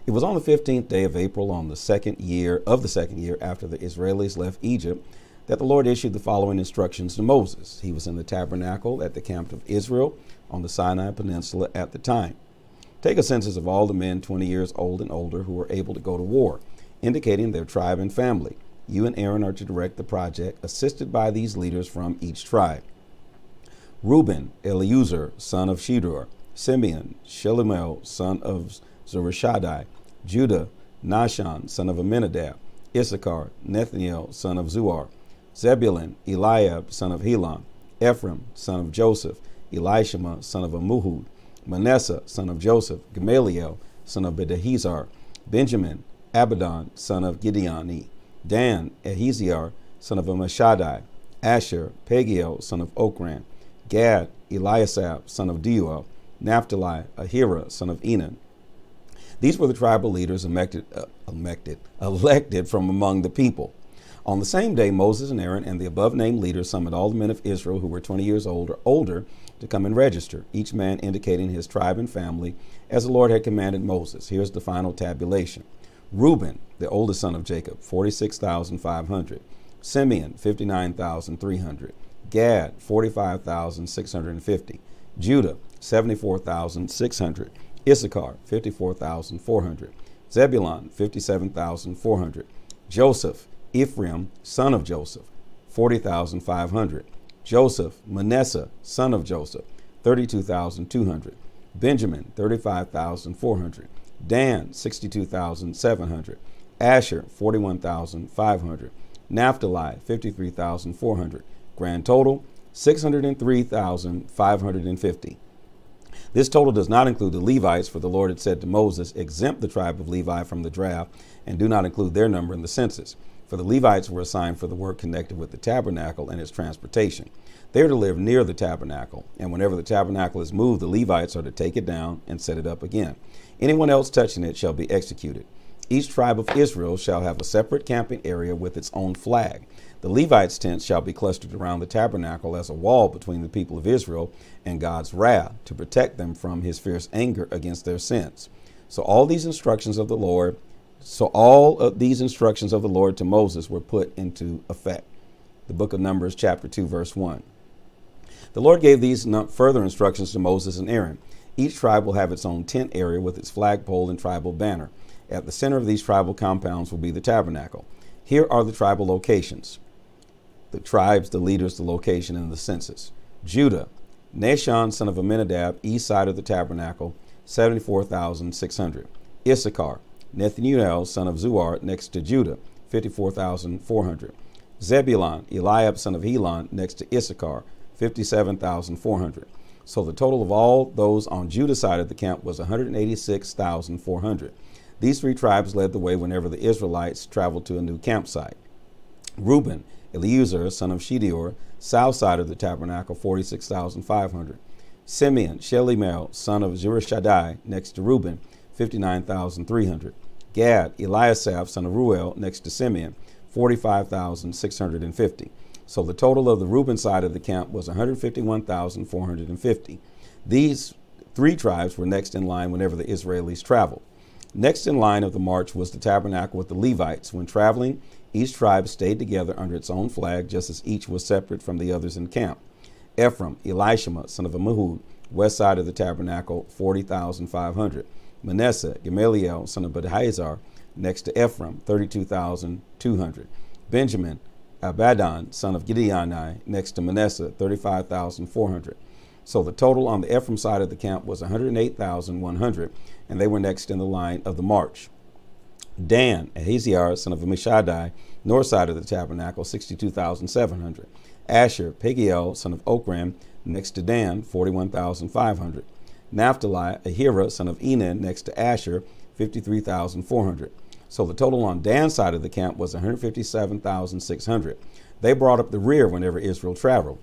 It was on the 15th day of April on the second year after the Israelis left Egypt that the Lord issued the following instructions to Moses. He was in the tabernacle at the camp of Israel on the Sinai Peninsula at the time. Take a census of all the men 20 years old and older who were able to go to war, indicating their tribe and family. You and Aaron are to direct the project, assisted by these leaders from each tribe. Reuben, Eleazar, son of Shedeur. Simeon, Shelumiel, son of Zurishaddai. Judah, Nahshon, son of Amminadab. Issachar, Nethanel, son of Zuar. Zebulun, Eliab, son of Helon. Ephraim, son of Joseph. Elishama, son of Ammuhud. Manasseh, son of Joseph. Gamaliel, son of Bedahizar. Benjamin, Abidan, son of Gideoni. Dan, Ahaziar, son of Ammishaddai. Asher, Pagiel, son of Okran. Gad, Eliasaph, son of Deuel. Naphtali, Ahira, son of Enan. These were the tribal leaders elected from among the people. On the same day, Moses and Aaron and the above-named leaders summoned all the men of Israel who were 20 years old or older to come and register, each man indicating his tribe and family as the Lord had commanded Moses. Here's the final tabulation. Reuben, the oldest son of Jacob, 46,500. Simeon, 59,300. Gad, 45,650. Judah, 74,600. Issachar, 54,400. Zebulun, 57,400. Joseph, Ephraim, son of Joseph, 40,500. Joseph, Manasseh, son of Joseph, 32,200. Benjamin, 35,400. Dan, 62,700. Asher, 41,500. Naphtali, 53,400. Grand total, 603,550. This total does not include the Levites, for the Lord had said to Moses, exempt the tribe of Levi from the draft and do not include their number in the census. For the Levites were assigned for the work connected with the tabernacle and its transportation. They are to live near the tabernacle, and whenever the tabernacle is moved, the Levites are to take it down and set it up again. Anyone else touching it shall be executed. Each tribe of Israel shall have a separate camping area with its own flag. The Levites' tents shall be clustered around the tabernacle as a wall between the people of Israel and God's wrath, to protect them from his fierce anger against their sins. So all of these instructions of the Lord to Moses were put into effect. The book of Numbers, chapter 2, verse 1. The Lord gave these further instructions to Moses and Aaron. Each tribe will have its own tent area with its flagpole and tribal banner. At the center of these tribal compounds will be the tabernacle. Here are the tribal locations. The tribes, the leaders, the location, and the census. Judah, Nahshon, son of Amminadab, east side of the tabernacle, 74,600. Issachar, Nethanel, son of Zuar, next to Judah, 54,400. Zebulun, Eliab, son of Helon, next to Issachar, 57,400. So the total of all those on Judah's side of the camp was 186,400. These three tribes led the way whenever the Israelites traveled to a new campsite. Reuben, Eleazar, son of Shedeur, south side of the tabernacle, 46,500. Simeon, Shelumiel, son of Zurishaddai, next to Reuben, 59,300. Gad, Eliasaph, son of Reuel, next to Simeon, 45,650. So the total of the Reuben side of the camp was 151,450. These three tribes were next in line whenever the Israelis traveled. Next in line of the march was the tabernacle with the Levites. When traveling, each tribe stayed together under its own flag, just as each was separate from the others in camp. Ephraim, Elishama, son of Ammihud, west side of the tabernacle, 40,500. Manasseh, Gamaliel, son of Bedahizar, next to Ephraim, 32,200. Benjamin, Abidan, son of Gideoni, next to Manasseh, 35,400. So the total on the Ephraim side of the camp was 108,100, and they were next in the line of the march. Dan, Ahaziar, son of Ammishaddai, north side of the tabernacle, 62,700. Asher, Pagiel, son of Okran, next to Dan, 41,500. Naphtali, Ahira, son of Enan, next to Asher, 53,400. So the total on Dan's side of the camp was 157,600. They brought up the rear whenever Israel traveled.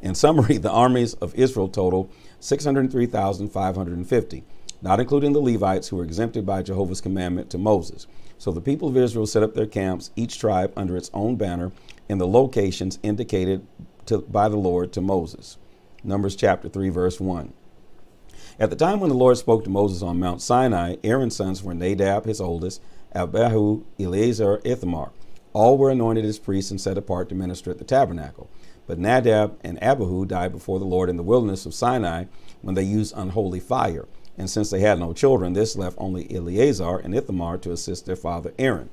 In summary, the armies of Israel total 603,550, not including the Levites who were exempted by Jehovah's commandment to Moses. So the people of Israel set up their camps, each tribe under its own banner, in the locations indicated by the Lord to Moses. Numbers chapter 3, verse 1. At the time when the Lord spoke to Moses on Mount Sinai, Aaron's sons were Nadab, his oldest, Abihu, Eleazar, Ithamar. All were anointed as priests and set apart to minister at the tabernacle. But Nadab and Abihu died before the Lord in the wilderness of Sinai when they used unholy fire. And since they had no children, this left only Eleazar and Ithamar to assist their father Aaron.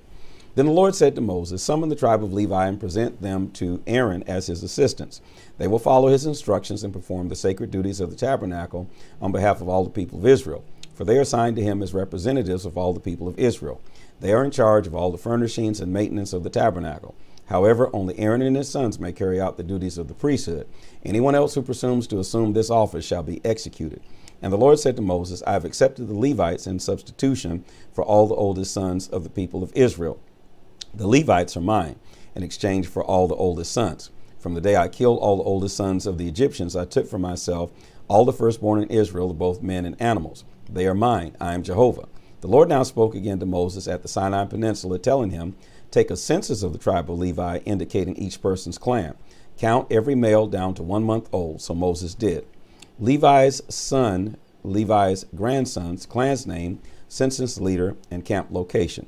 Then the Lord said to Moses, summon the tribe of Levi and present them to Aaron as his assistants. They will follow his instructions and perform the sacred duties of the tabernacle on behalf of all the people of Israel, for they are assigned to him as representatives of all the people of Israel. They are in charge of all the furnishings and maintenance of the tabernacle. However, only Aaron and his sons may carry out the duties of the priesthood. Anyone else who presumes to assume this office shall be executed. And the Lord said to Moses, I have accepted the Levites in substitution for all the oldest sons of the people of Israel. The Levites are mine in exchange for all the oldest sons. From the day I killed all the oldest sons of the Egyptians, I took for myself all the firstborn in Israel, of both men and animals. They are mine. I am Jehovah. The Lord now spoke again to Moses at the Sinai Peninsula, telling him, take a census of the tribe of Levi, indicating each person's clan. Count every male down to 1 month old. So Moses did. Levi's son, Levi's grandsons, clan's name, census leader, and camp location.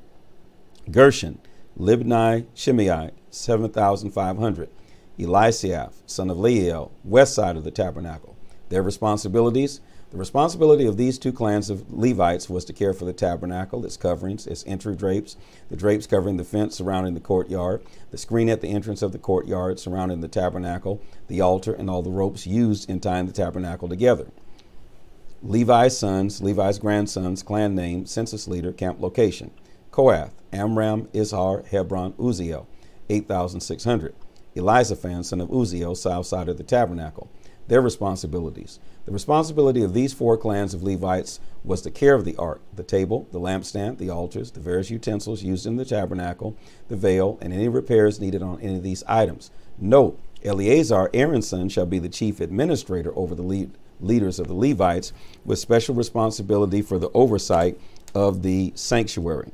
Gershon, Libni, Shimei, 7,500. Eliasaph, son of Leel, west side of the tabernacle. Their responsibilities. The responsibility of these two clans of Levites was to care for the tabernacle, its coverings, its entry drapes, the drapes covering the fence surrounding the courtyard, the screen at the entrance of the courtyard surrounding the tabernacle, the altar, and all the ropes used in tying the tabernacle together. Levi's sons, Levi's grandsons, clan name, census leader, camp location. Kohath, Amram, Izhar, Hebron, Uzziel, 8,600. Elizaphan, son of Uzziel, south side of the tabernacle. Their responsibilities. The responsibility of these four clans of Levites was the care of the ark, the table, the lampstand, the altars, the various utensils used in the tabernacle, the veil, and any repairs needed on any of these items. Note, Eleazar, Aaron's son, shall be the chief administrator over the leaders of the Levites, with special responsibility for the oversight of the sanctuary.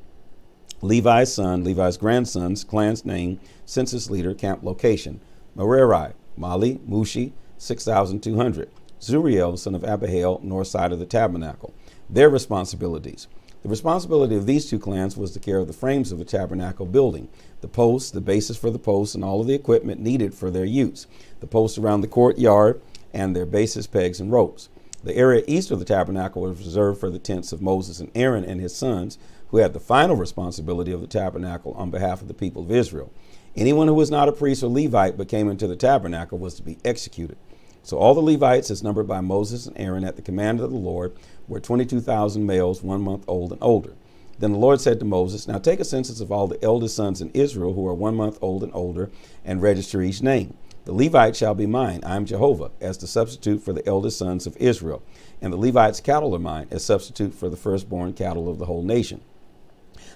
Levi's son, Levi's grandsons, clan's name, census leader, camp location. Merari, Mali, Mushi, 6,200. Zuriel, son of Abihail, north side of the tabernacle. Their responsibilities. The responsibility of these two clans was the care of the frames of the tabernacle building, the posts, the bases for the posts, and all of the equipment needed for their use, the posts around the courtyard, and their bases, pegs, and ropes. The area east of the tabernacle was reserved for the tents of Moses and Aaron and his sons, who had the final responsibility of the tabernacle on behalf of the people of Israel. Anyone who was not a priest or Levite but came into the tabernacle was to be executed. So all the Levites, as numbered by Moses and Aaron at the command of the Lord, were 22,000 males, 1 month old and older. Then the Lord said to Moses, now take a census of all the eldest sons in Israel who are 1 month old and older, and register each name. The Levite shall be mine, I am Jehovah, as the substitute for the eldest sons of Israel. And the Levites' cattle are mine, as substitute for the firstborn cattle of the whole nation.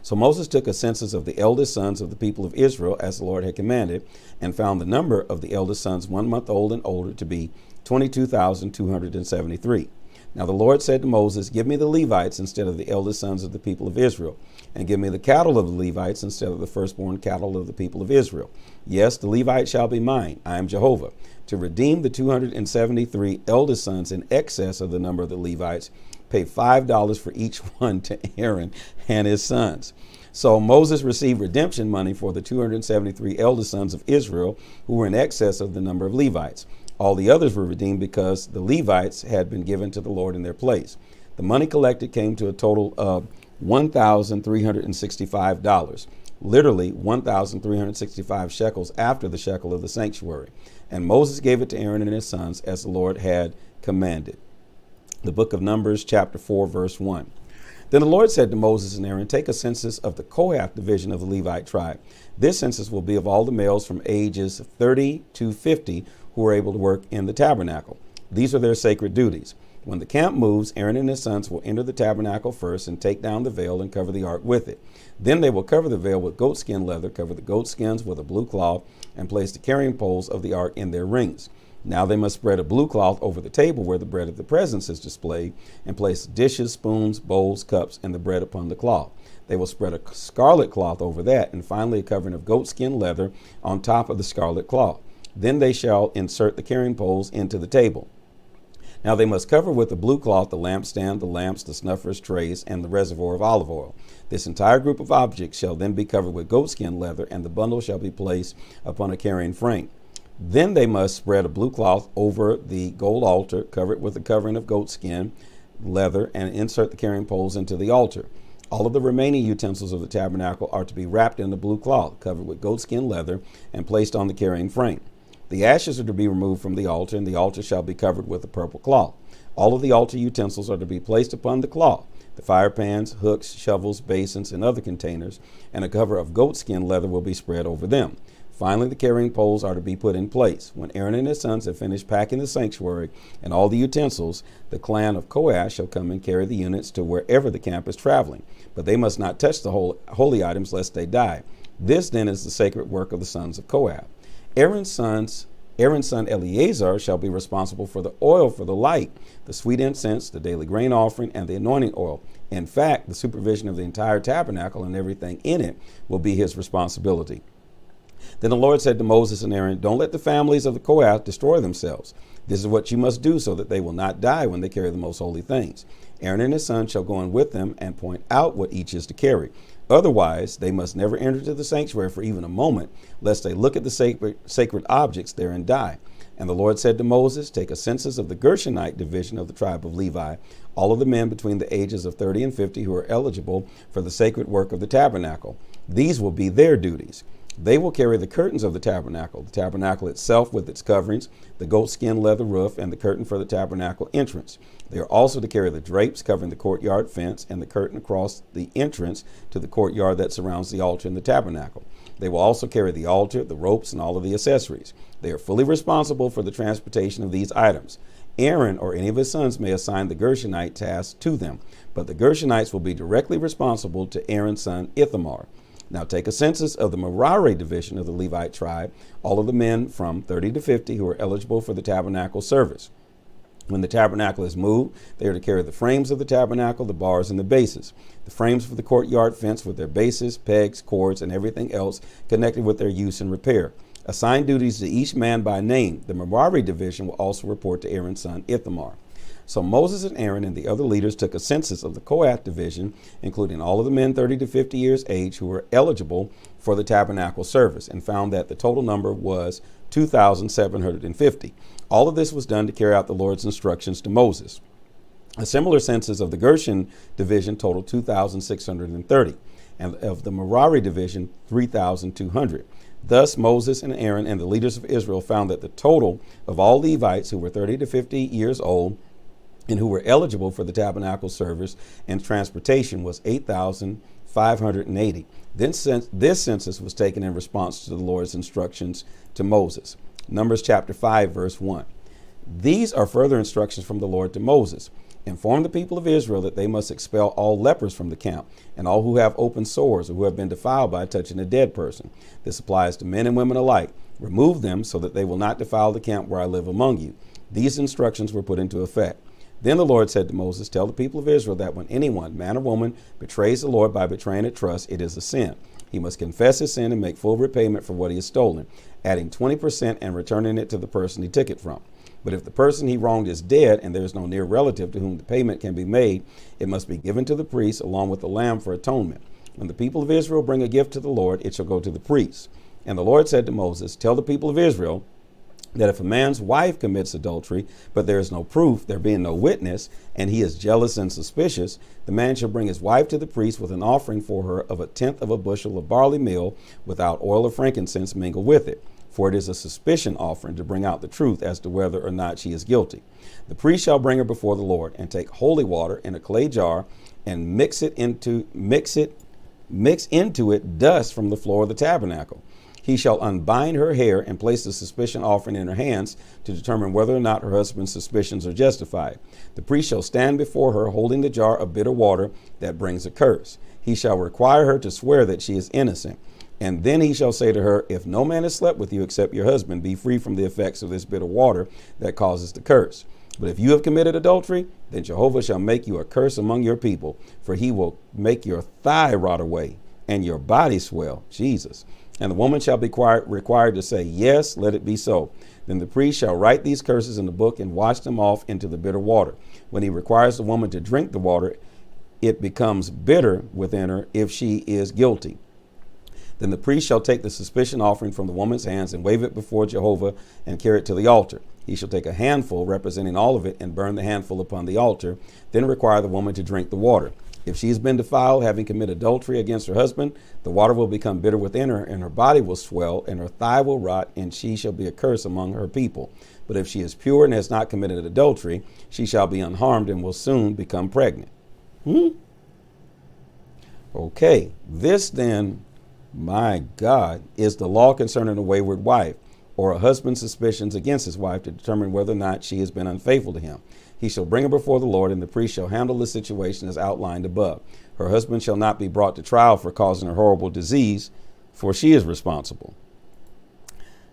So Moses took a census of the eldest sons of the people of Israel, as the Lord had commanded, and found the number of the eldest sons 1 month old and older to be 22,273. Now the Lord said to Moses, give me the Levites instead of the eldest sons of the people of Israel, and give me the cattle of the Levites instead of the firstborn cattle of the people of Israel. Yes, the Levites shall be mine, I am Jehovah, to redeem the 273 eldest sons in excess of the number of the Levites. Pay $5 for each one to Aaron and his sons. So Moses received redemption money for the 273 eldest sons of Israel who were in excess of the number of Levites. All the others were redeemed because the Levites had been given to the Lord in their place. The money collected came to a total of $1,365, literally 1,365 shekels after the shekel of the sanctuary. And Moses gave it to Aaron and his sons as the Lord had commanded. The book of Numbers, chapter 4, verse 1. Then the Lord said to Moses and Aaron, take a census of the Kohath division of the Levite tribe. This census will be of all the males from ages 30 to 50 who are able to work in the tabernacle. These are their sacred duties. When the camp moves, Aaron and his sons will enter the tabernacle first and take down the veil and cover the ark with it. Then they will cover the veil with goatskin leather, cover the goatskins with a blue cloth, and place the carrying poles of the ark in their rings. Now they must spread a blue cloth over the table where the bread of the presence is displayed, and place dishes, spoons, bowls, cups, and the bread upon the cloth. They will spread a scarlet cloth over that, and finally a covering of goatskin leather on top of the scarlet cloth. Then they shall insert the carrying poles into the table. Now they must cover with a blue cloth the lampstand, the lamps, the snuffers, trays, and the reservoir of olive oil. This entire group of objects shall then be covered with goatskin leather, and the bundle shall be placed upon a carrying frame. Then they must spread a blue cloth over the gold altar, cover it with a covering of goatskin leather, and insert the carrying poles into the altar. All of the remaining utensils of the tabernacle are to be wrapped in the blue cloth, covered with goatskin leather, and placed on the carrying frame. The ashes are to be removed from the altar, and the altar shall be covered with a purple cloth. All of the altar utensils are to be placed upon the cloth: the fire pans, hooks, shovels, basins, and other containers, and a cover of goatskin leather will be spread over them. Finally, the carrying poles are to be put in place. When Aaron and his sons have finished packing the sanctuary and all the utensils, the clan of Kohath shall come and carry the units to wherever the camp is traveling. But they must not touch the holy items lest they die. This then is the sacred work of the sons of Kohath. Aaron's son Eleazar shall be responsible for the oil for the light, the sweet incense, the daily grain offering, and the anointing oil. In fact, the supervision of the entire tabernacle and everything in it will be his responsibility. Then the Lord said to Moses and Aaron, "Don't let the families of the Kohath destroy themselves. This is what you must do so that they will not die when they carry the most holy things. Aaron and his sons shall go in with them and point out what each is to carry. Otherwise, they must never enter into the sanctuary for even a moment, lest they look at the sacred objects there and die." And the Lord said to Moses, "Take a census of the Gershonite division of the tribe of Levi, all of the men between the ages of 30 and 50 who are eligible for the sacred work of the tabernacle. These will be their duties. They will carry the curtains of the tabernacle itself with its coverings, the goatskin leather roof, and the curtain for the tabernacle entrance. They are also to carry the drapes covering the courtyard fence and the curtain across the entrance to the courtyard that surrounds the altar in the tabernacle. They will also carry the altar, the ropes, and all of the accessories. They are fully responsible for the transportation of these items. Aaron or any of his sons may assign the Gershonite task to them, but the Gershonites will be directly responsible to Aaron's son Ithamar. Now take a census of the Merari division of the Levite tribe, all of the men from 30 to 50 who are eligible for the tabernacle service. When the tabernacle is moved, they are to carry the frames of the tabernacle, the bars, and the bases. The frames for the courtyard fence with their bases, pegs, cords, and everything else connected with their use and repair. Assign duties to each man by name. The Merari division will also report to Aaron's son Ithamar. So Moses and Aaron and the other leaders took a census of the Kohath division, including all of the men 30 to 50 years age who were eligible for the tabernacle service, and found that the total number was 2,750. All of this was done to carry out the Lord's instructions to Moses. A similar census of the Gershon division totaled 2,630, and of the Merari division 3,200. Thus Moses and Aaron and the leaders of Israel found that the total of all Levites who were 30 to 50 years old and who were eligible for the tabernacle service and transportation was 8,580. This census was taken in response to the Lord's instructions to Moses. Numbers chapter 5, verse 1. These are further instructions from the Lord to Moses. Inform the people of Israel that they must expel all lepers from the camp and all who have open sores or who have been defiled by touching a dead person. This applies to men and women alike. Remove them so that they will not defile the camp where I live among you. These instructions were put into effect. Then the Lord said to Moses, "Tell the people of Israel that when anyone, man or woman, betrays the Lord by betraying a trust, it is a sin. He must confess his sin and make full repayment for what he has stolen, adding 20% and returning it to the person he took it from. But if the person he wronged is dead and there is no near relative to whom the payment can be made, it must be given to the priest along with the lamb for atonement. When the people of Israel bring a gift to the Lord, it shall go to the priest." And the Lord said to Moses, "Tell the people of Israel that if a man's wife commits adultery, but there is no proof, there being no witness, and he is jealous and suspicious, the man shall bring his wife to the priest with an offering for her of 1/10 of a bushel of barley meal without oil or frankincense mingled with it. For it is a suspicion offering to bring out the truth as to whether or not she is guilty. The priest shall bring her before the Lord and take holy water in a clay jar and mix into it dust from the floor of the tabernacle. He shall unbind her hair and place the suspicion offering in her hands to determine whether or not her husband's suspicions are justified. The priest shall stand before her holding the jar of bitter water that brings a curse. He shall require her to swear that she is innocent. And then he shall say to her, if no man has slept with you except your husband, be free from the effects of this bitter water that causes the curse. But if you have committed adultery, then Jehovah shall make you a curse among your people, for he will make your thigh rot away and your body swell. Jesus. And the woman shall be required to say, yes, let it be so. Then the priest shall write these curses in the book and wash them off into the bitter water. When he requires the woman to drink the water, it becomes bitter within her if she is guilty. Then the priest shall take the suspicion offering from the woman's hands and wave it before Jehovah and carry it to the altar. He shall take a handful representing all of it and burn the handful upon the altar, then require the woman to drink the water. If she has been defiled, having committed adultery against her husband, the water will become bitter within her, and her body will swell, and her thigh will rot, and she shall be a curse among her people. But if she is pure and has not committed adultery, she shall be unharmed and will soon become pregnant. Okay, this then, my God, is the law concerning a wayward wife, or a husband's suspicions against his wife to determine whether or not she has been unfaithful to him. He shall bring her before the Lord, and the priest shall handle the situation as outlined above. Her husband shall not be brought to trial for causing her horrible disease, for she is responsible.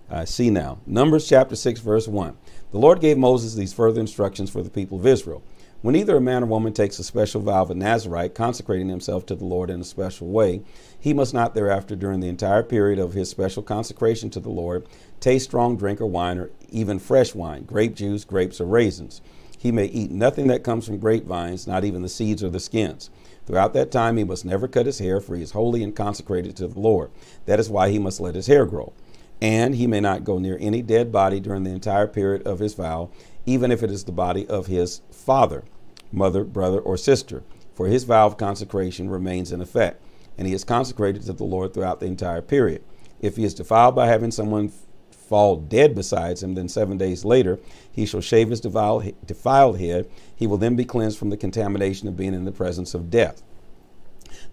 I see now. Numbers chapter 6, verse 1. The Lord gave Moses these further instructions for the people of Israel. When either a man or woman takes a special vow of a Nazirite, consecrating himself to the Lord in a special way, he must not thereafter, during the entire period of his special consecration to the Lord, taste strong drink or wine, or even fresh wine, grape juice, grapes, or raisins. He may eat nothing that comes from grapevines, not even the seeds or the skins. Throughout that time, he must never cut his hair, for he is holy and consecrated to the Lord. That is why he must let his hair grow. And he may not go near any dead body during the entire period of his vow, even if it is the body of his father, mother, brother, or sister, for his vow of consecration remains in effect, and he is consecrated to the Lord throughout the entire period. If he is defiled by having someone fall dead besides him, then 7 days later he shall shave his defiled head. He will then be cleansed from the contamination of being in the presence of death.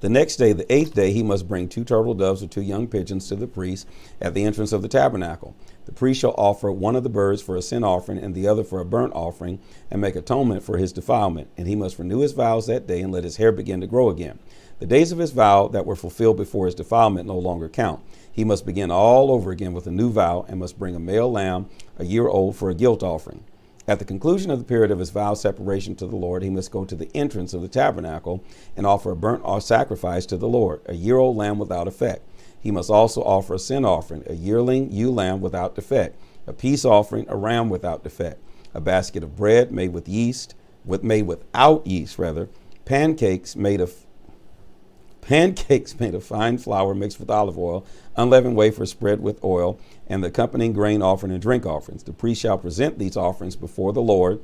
The next day, the 8th day, he must bring 2 turtle doves or 2 young pigeons to the priest at the entrance of the tabernacle. The priest shall offer one of the birds for a sin offering and the other for a burnt offering, and make atonement for his defilement. And he must renew his vows that day and let his hair begin to grow again. The days of his vow that were fulfilled before his defilement no longer count. He must begin all over again with a new vow, and must bring a male lamb a year old for a guilt offering. At the conclusion of the period of his vow separation to the Lord, he must go to the entrance of the tabernacle and offer a burnt sacrifice to the Lord, a year-old lamb without defect. He must also offer a sin offering, a yearling ewe lamb without defect, a peace offering, a ram without defect, a basket of bread made without yeast, pancakes made of fine flour mixed with olive oil, unleavened wafers spread with oil, and the accompanying grain offering and drink offerings. The priest shall present these offerings before the Lord,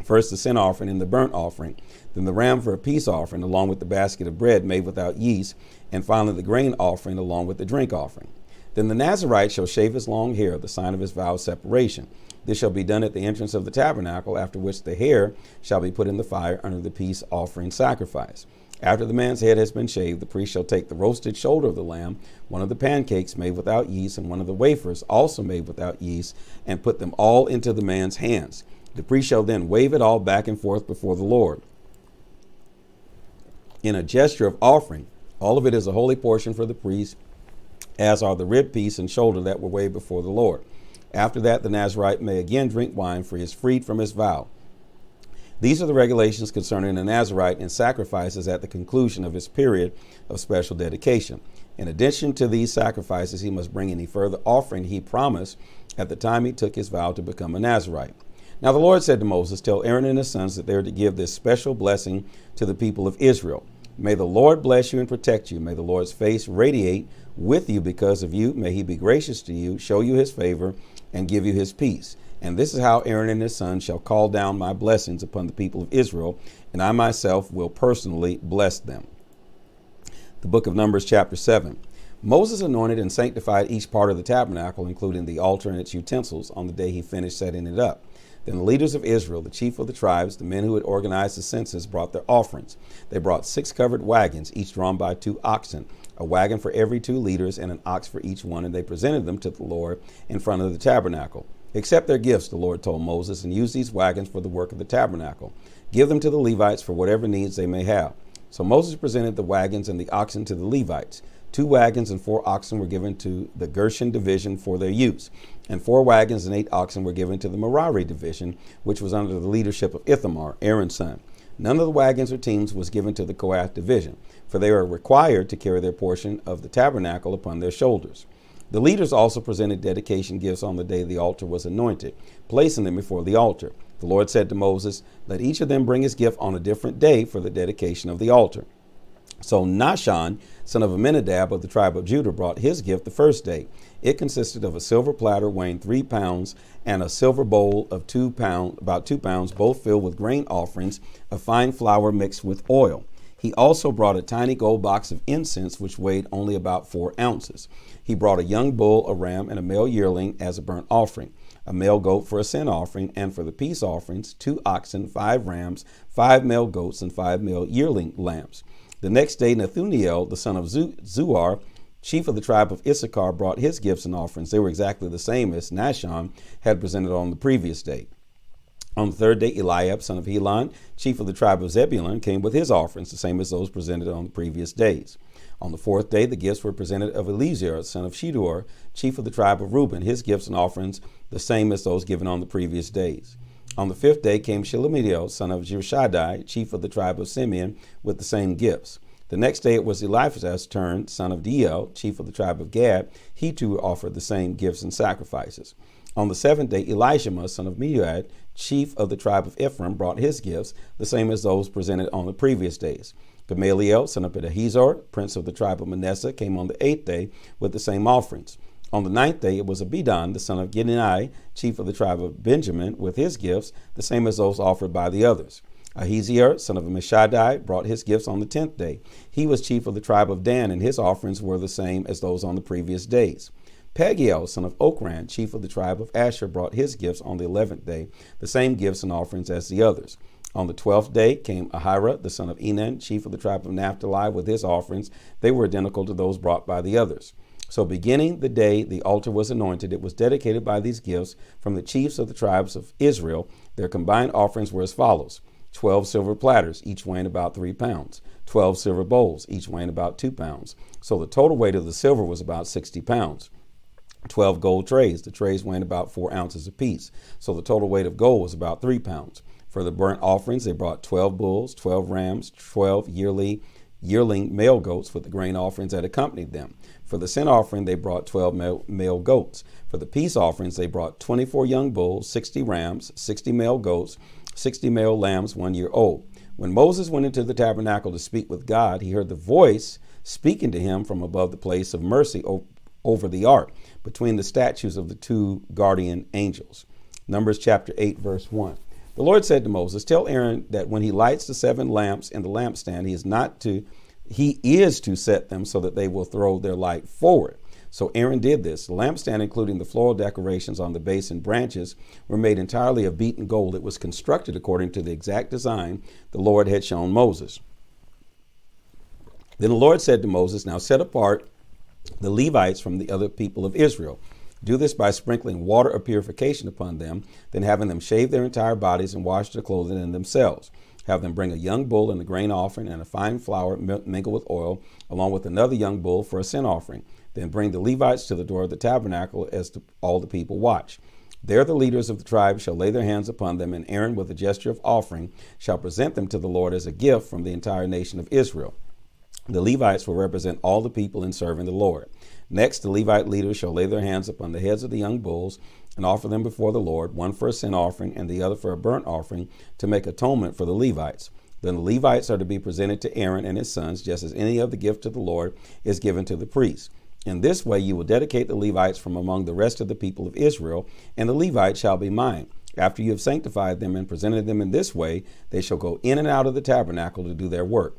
first the sin offering and the burnt offering, then the ram for a peace offering, along with the basket of bread made without yeast, and finally the grain offering along with the drink offering. Then the Nazirite shall shave his long hair, the sign of his vow of separation. This shall be done at the entrance of the tabernacle, after which the hair shall be put in the fire under the peace offering sacrifice. After the man's head has been shaved, the priest shall take the roasted shoulder of the lamb, one of the pancakes made without yeast, and one of the wafers also made without yeast, and put them all into the man's hands. The priest shall then wave it all back and forth before the Lord in a gesture of offering. All of it is a holy portion for the priest, as are the rib piece and shoulder that were waved before the Lord. After that, the Nazirite may again drink wine, for he is freed from his vow. These are the regulations concerning the Nazirite and sacrifices at the conclusion of his period of special dedication. In addition to these sacrifices, he must bring any further offering he promised at the time he took his vow to become a Nazirite. Now the Lord said to Moses, tell Aaron and his sons that they are to give this special blessing to the people of Israel. May the Lord bless you and protect you. May the Lord's face radiate with you because of you. May he be gracious to you, show you his favor, and give you his peace. And this is how Aaron and his sons shall call down my blessings upon the people of Israel, and I myself will personally bless them. The book of Numbers chapter 7. Moses anointed and sanctified each part of the tabernacle, including the altar and its utensils, on the day he finished setting it up. Then the leaders of Israel, the chief of the tribes, the men who had organized the census, brought their offerings. They brought 6 covered wagons, each drawn by 2 oxen, a wagon for every 2 leaders and an ox for each one, and they presented them to the Lord in front of the tabernacle. Accept their gifts, the Lord told Moses, and use these wagons for the work of the tabernacle. Give them to the Levites for whatever needs they may have. So Moses presented the wagons and the oxen to the Levites. 2 wagons and 4 oxen were given to the Gershon division for their use, and 4 wagons and 8 oxen were given to the Merari division, which was under the leadership of Ithamar, Aaron's son. None of the wagons or teams was given to the Kohath division, for they are required to carry their portion of the tabernacle upon their shoulders. The leaders also presented dedication gifts on the day the altar was anointed, placing them before the altar. The Lord said to Moses, "Let each of them bring his gift on a different day for the dedication of the altar." So Nahshon, son of Amminadab of the tribe of Judah, brought his gift the first day. It consisted of a silver platter weighing 3 pounds and a silver bowl of 2 pounds, about 2 pounds, both filled with grain offerings of fine flour mixed with oil. He also brought a tiny gold box of incense, which weighed only about 4 ounces. He brought a young bull, a ram, and a male yearling as a burnt offering, a male goat for a sin offering, and for the peace offerings, 2 oxen, 5 rams, 5 male goats, and 5 male yearling lambs. The next day, Nathuniel, the son of Zuar, chief of the tribe of Issachar, brought his gifts and offerings. They were exactly the same as Nahshon had presented on the previous day. On the third day, Eliab, son of Helon, chief of the tribe of Zebulun, came with his offerings, the same as those presented on the previous days. On the fourth day, the gifts were presented of Eleazar, son of Shedeur, chief of the tribe of Reuben, his gifts and offerings, the same as those given on the previous days. On the fifth day came Shelomiel, son of Jehoshadai, chief of the tribe of Simeon, with the same gifts. The next day it was Eliphaz's turn, son of Deuel, chief of the tribe of Gad. He too offered the same gifts and sacrifices. On the seventh day, Elishama, son of Meuad, chief of the tribe of Ephraim, brought his gifts, the same as those presented on the previous days. Gamaliel, son of Pedahizur, prince of the tribe of Manasseh, came on the eighth day with the same offerings. On the ninth day, it was Abidan, the son of Gideoni, chief of the tribe of Benjamin, with his gifts, the same as those offered by the others. Ahiziah, son of Ammishaddai, brought his gifts on the 10th day. He was chief of the tribe of Dan, and his offerings were the same as those on the previous days. Pagiel, son of Okran, chief of the tribe of Asher, brought his gifts on the 11th day, the same gifts and offerings as the others. On the 12th day came Ahira, the son of Enan, chief of the tribe of Naphtali, with his offerings. They were identical to those brought by the others. So beginning the day the altar was anointed, it was dedicated by these gifts from the chiefs of the tribes of Israel. Their combined offerings were as follows: 12 silver platters, each weighing about 3 pounds, 12 silver bowls, each weighing about 2 pounds. So the total weight of the silver was about 60 pounds. 12 gold trays, the trays weighing about 4 ounces apiece. So the total weight of gold was about 3 pounds. For the burnt offerings, they brought 12 bulls, 12 rams, 12 yearling male goats with the grain offerings that accompanied them. For the sin offering, they brought 12 male goats. For the peace offerings, they brought 24 young bulls, 60 rams, 60 male goats, 60 male lambs 1 year old. When Moses went into the tabernacle to speak with God, he heard the voice speaking to him from above the place of mercy over the ark, between the statues of the 2 guardian angels. Numbers chapter 8, verse 1. The Lord said to Moses, "Tell Aaron that when he lights the 7 lamps in the lampstand, he is to set them so that they will throw their light forward." So Aaron did this. The lampstand, including the floral decorations on the base and branches, were made entirely of beaten gold. It was constructed according to the exact design the Lord had shown Moses. Then the Lord said to Moses, "Now set apart the Levites from the other people of Israel. Do this by sprinkling water of purification upon them, then having them shave their entire bodies and wash their clothing and themselves. Have them bring a young bull and a grain offering and a fine flour mingled with oil, along with another young bull for a sin offering. Then bring the Levites to the door of the tabernacle as all the people watch. There the leaders of the tribes shall lay their hands upon them, and Aaron, with a gesture of offering, shall present them to the Lord as a gift from the entire nation of Israel. The Levites will represent all the people in serving the Lord. Next, the Levite leaders shall lay their hands upon the heads of the young bulls and offer them before the Lord, one for a sin offering and the other for a burnt offering, to make atonement for the Levites. Then the Levites are to be presented to Aaron and his sons, just as any other gift to the Lord is given to the priests. In this way you will dedicate the Levites from among the rest of the people of Israel, and the Levites shall be mine. After you have sanctified them and presented them in this way, they shall go in and out of the tabernacle to do their work.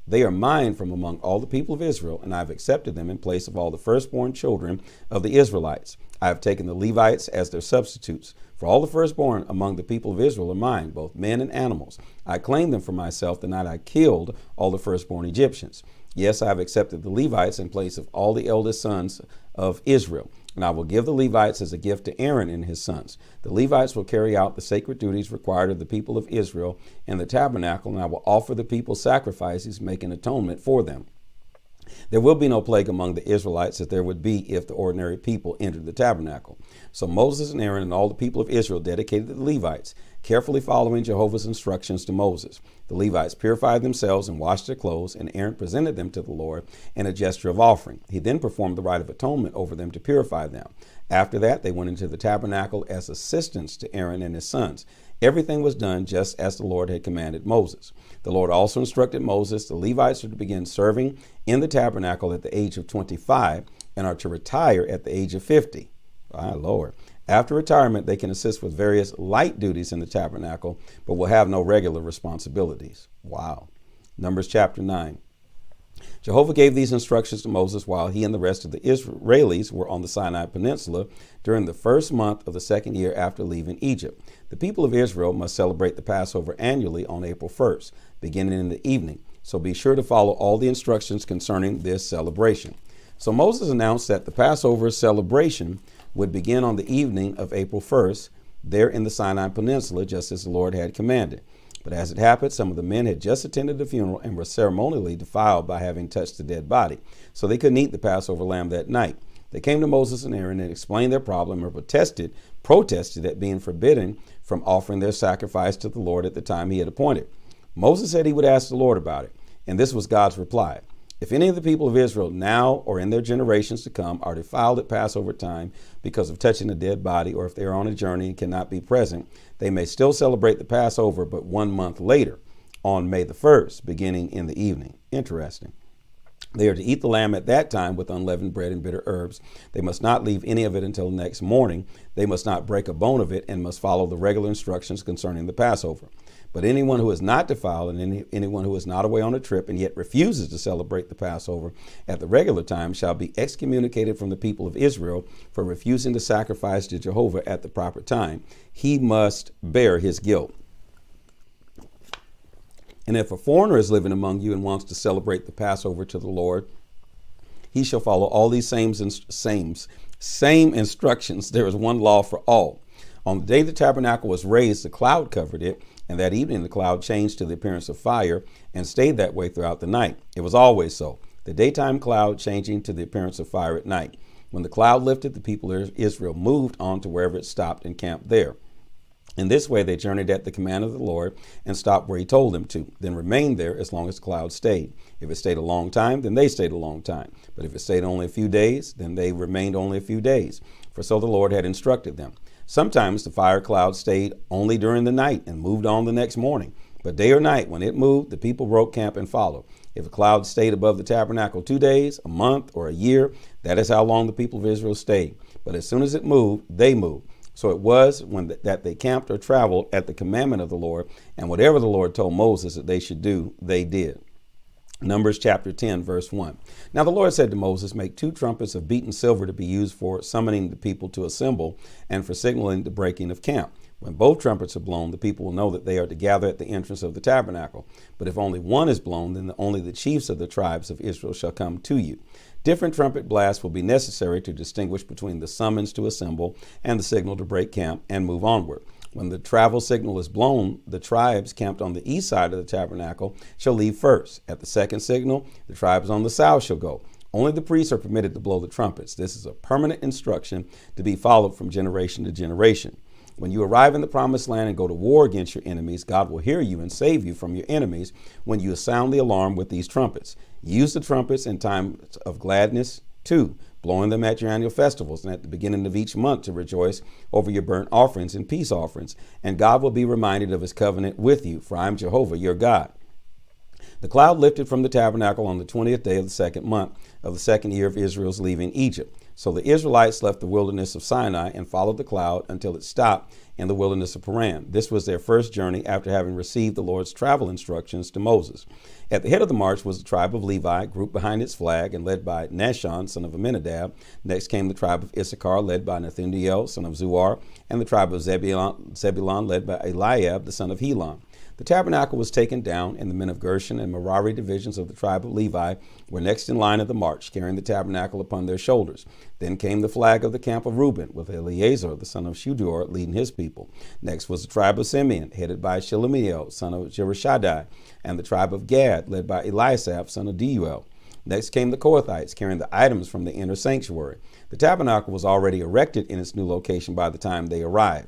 They are mine from among all the people of Israel, and I have accepted them in place of all the firstborn children of the Israelites. I have taken the Levites as their substitutes. For all the firstborn among the people of Israel are mine, both men and animals. I claimed them for myself the night I killed all the firstborn Egyptians. Yes, I have accepted the Levites in place of all the eldest sons of Israel, and I will give the Levites as a gift to Aaron and his sons. The Levites will carry out the sacred duties required of the people of Israel in the tabernacle, and I will offer the people sacrifices, making atonement for them. There will be no plague among the Israelites as there would be if the ordinary people entered the tabernacle. So Moses and Aaron and all the people of Israel dedicated the Levites, carefully following Jehovah's instructions to Moses. The Levites purified themselves and washed their clothes, and Aaron presented them to the Lord in a gesture of offering. He then performed the rite of atonement over them to purify them. After that, they went into the tabernacle as assistants to Aaron and his sons. Everything was done just as the Lord had commanded Moses. The Lord also instructed Moses the Levites are to begin serving in the tabernacle at the age of 25 and are to retire at the age of 50. My Lord. After retirement, they can assist with various light duties in the tabernacle, but will have no regular responsibilities. Wow. Numbers chapter 9. Jehovah gave these instructions to Moses while he and the rest of the Israelis were on the Sinai Peninsula during the first month of the second year after leaving Egypt. The people of Israel must celebrate the Passover annually on April 1st, beginning in the evening. So be sure to follow all the instructions concerning this celebration. So Moses announced that the Passover celebration would begin on the evening of April 1st, there in the Sinai Peninsula, just as the Lord had commanded. But as it happened, some of the men had just attended the funeral and were ceremonially defiled by having touched the dead body, so they couldn't eat the Passover lamb that night. They came to Moses and Aaron and explained their problem and protested at being forbidden from offering their sacrifice to the Lord at the time he had appointed. Moses said he would ask the Lord about it, and this was God's reply. If any of the people of Israel now or in their generations to come are defiled at Passover time because of touching a dead body, or if they are on a journey and cannot be present, they may still celebrate the Passover, but 1 month later, on May the 1st, beginning in the evening. Interesting. They are to eat the lamb at that time with unleavened bread and bitter herbs. They must not leave any of it until the next morning. They must not break a bone of it and must follow the regular instructions concerning the Passover. But anyone who is not defiled and anyone who is not away on a trip and yet refuses to celebrate the Passover at the regular time shall be excommunicated from the people of Israel for refusing to sacrifice to Jehovah at the proper time. He must bear his guilt. And if a foreigner is living among you and wants to celebrate the Passover to the Lord, he shall follow all these same instructions. There is one law for all. On the day the tabernacle was raised, the cloud covered it, and that evening the cloud changed to the appearance of fire and stayed that way throughout the night. It was always so, the daytime cloud changing to the appearance of fire at night. When the cloud lifted, the people of Israel moved on to wherever it stopped and camped there. In this way, they journeyed at the command of the Lord and stopped where he told them to, then remained there as long as the cloud stayed. If it stayed a long time, then they stayed a long time. But if it stayed only a few days, then they remained only a few days. For so the Lord had instructed them. Sometimes the fire cloud stayed only during the night and moved on the next morning. But day or night, when it moved, the people broke camp and followed. If a cloud stayed above the tabernacle 2 days, a month, or a year, that is how long the people of Israel stayed. But as soon as it moved, they moved. So it was that they camped or traveled at the commandment of the Lord, and whatever the Lord told Moses that they should do, they did. Numbers chapter 10, verse 1. Now the Lord said to Moses, make 2 trumpets of beaten silver to be used for summoning the people to assemble and for signaling the breaking of camp. When both trumpets are blown, the people will know that they are to gather at the entrance of the tabernacle. But if only one is blown, then only the chiefs of the tribes of Israel shall come to you. Different trumpet blasts will be necessary to distinguish between the summons to assemble and the signal to break camp and move onward. When the travel signal is blown, the tribes camped on the east side of the tabernacle shall leave first. At the second signal, the tribes on the south shall go. Only the priests are permitted to blow the trumpets. This is a permanent instruction to be followed from generation to generation. When you arrive in the promised land and go to war against your enemies, God will hear you and save you from your enemies when you sound the alarm with these trumpets. Use the trumpets in times of gladness, too, blowing them at your annual festivals and at the beginning of each month to rejoice over your burnt offerings and peace offerings. And God will be reminded of his covenant with you, for I am Jehovah, your God. The cloud lifted from the tabernacle on the 20th day of the second month of the second year of Israel's leaving Egypt. So the Israelites left the wilderness of Sinai and followed the cloud until it stopped in the wilderness of Paran. This was their first journey after having received the Lord's travel instructions to Moses. At the head of the march was the tribe of Levi, grouped behind its flag and led by Nahshon, son of Amminadab. Next came the tribe of Issachar, led by Nethaneel, son of Zuar, and the tribe of Zebulun, led by Eliab, the son of Helon. The tabernacle was taken down, and the men of Gershon and Merari divisions of the tribe of Levi were next in line of the march, carrying the tabernacle upon their shoulders. Then came the flag of the camp of Reuben, with Eleazar, the son of Shedeur, leading his people. Next was the tribe of Simeon, headed by Shelumiel, son of Jehoshadai, and the tribe of Gad, led by Eliasaph, son of Deuel. Next came the Kohathites, carrying the items from the inner sanctuary. The tabernacle was already erected in its new location by the time they arrived.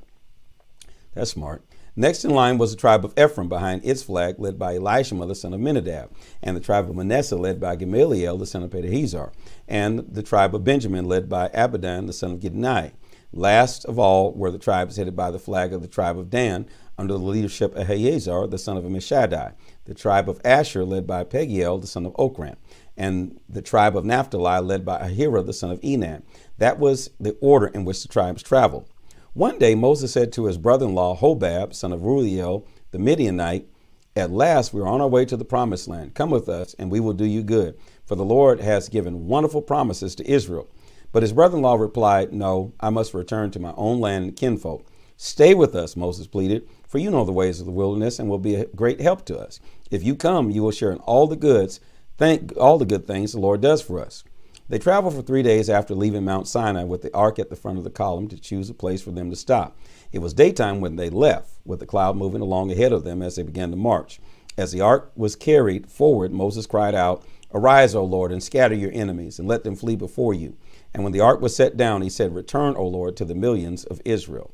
That's smart. Next in line was the tribe of Ephraim behind its flag, led by Elishama, the son of Minadab, and the tribe of Manasseh, led by Gamaliel, the son of Pedahizar, and the tribe of Benjamin, led by Abidan, the son of Gidnai. Last of all were the tribes headed by the flag of the tribe of Dan, under the leadership of Eleazar, the son of Ammishaddai, the tribe of Asher, led by Pagiel, the son of Okran, and the tribe of Naphtali, led by Ahira, the son of Enan. That was the order in which the tribes traveled. One day Moses said to his brother-in-law, Hobab, son of Reuel, the Midianite, "At last we are on our way to the promised land. Come with us, and we will do you good, for the Lord has given wonderful promises to Israel." But his brother-in-law replied, "No, I must return to my own land and kinfolk." "Stay with us," Moses pleaded, "for you know the ways of the wilderness and will be a great help to us. If you come, you will share in all the good things the Lord does for us." They traveled for 3 days after leaving Mount Sinai with the ark at the front of the column to choose a place for them to stop. It was daytime when they left, with the cloud moving along ahead of them as they began to march. As the ark was carried forward, Moses cried out, "Arise, O Lord, and scatter your enemies, and let them flee before you." And when the ark was set down, he said, "Return, O Lord, to the millions of Israel."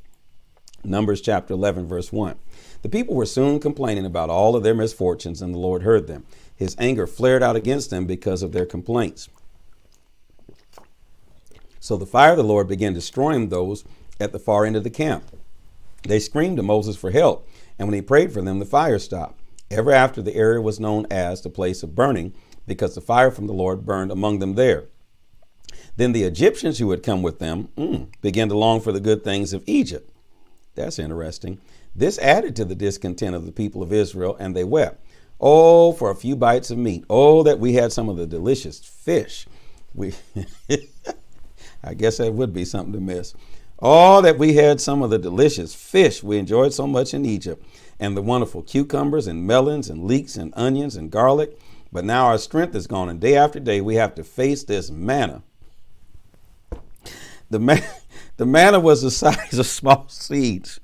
Numbers chapter 11, verse 1. The people were soon complaining about all of their misfortunes, and the Lord heard them. His anger flared out against them because of their complaints. So the fire of the Lord began destroying those at the far end of the camp. They screamed to Moses for help, and when he prayed for them, the fire stopped. Ever after, the area was known as the place of burning, because the fire from the Lord burned among them there. Then the Egyptians who had come with them began to long for the good things of Egypt. That's interesting. This added to the discontent of the people of Israel, and they wept. "Oh, for a few bites of meat. Oh, that we had some of the delicious fish." I guess that would be something to miss. "Oh, that we had some of the delicious fish we enjoyed so much in Egypt, and the wonderful cucumbers and melons and leeks and onions and garlic. But now our strength is gone, and day after day we have to face this manna." The manna was the size of small seeds.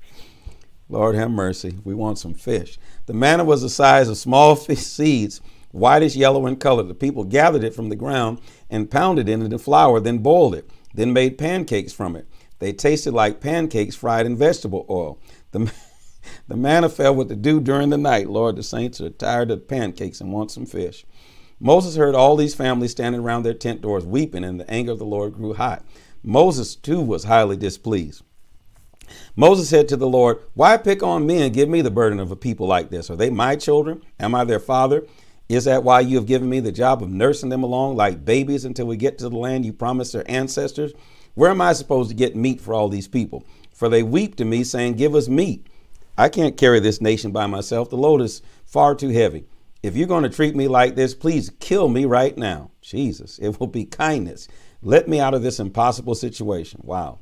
Lord have mercy. We want some fish. The manna was the size of small fish seeds, whitish yellow in color. The people gathered it from the ground and pounded it into flour, then boiled it, then made pancakes from it. They tasted like pancakes fried in vegetable oil. The manna fell with the dew during the night. Lord, the saints are tired of pancakes and want some fish. Moses heard all these families standing around their tent doors weeping, and the anger of the Lord grew hot. Moses, too, was highly displeased. Moses said to the Lord, "Why pick on me and give me the burden of a people like this? Are they my children? Am I their father? Is that why you have given me the job of nursing them along like babies until we get to the land you promised their ancestors? Where am I supposed to get meat for all these people? For they weep to me, saying, 'Give us meat.' I can't carry this nation by myself. The load is far too heavy. If you're going to treat me like this, please kill me right now." Jesus, it will be kindness. Let me out of this impossible situation. Wow.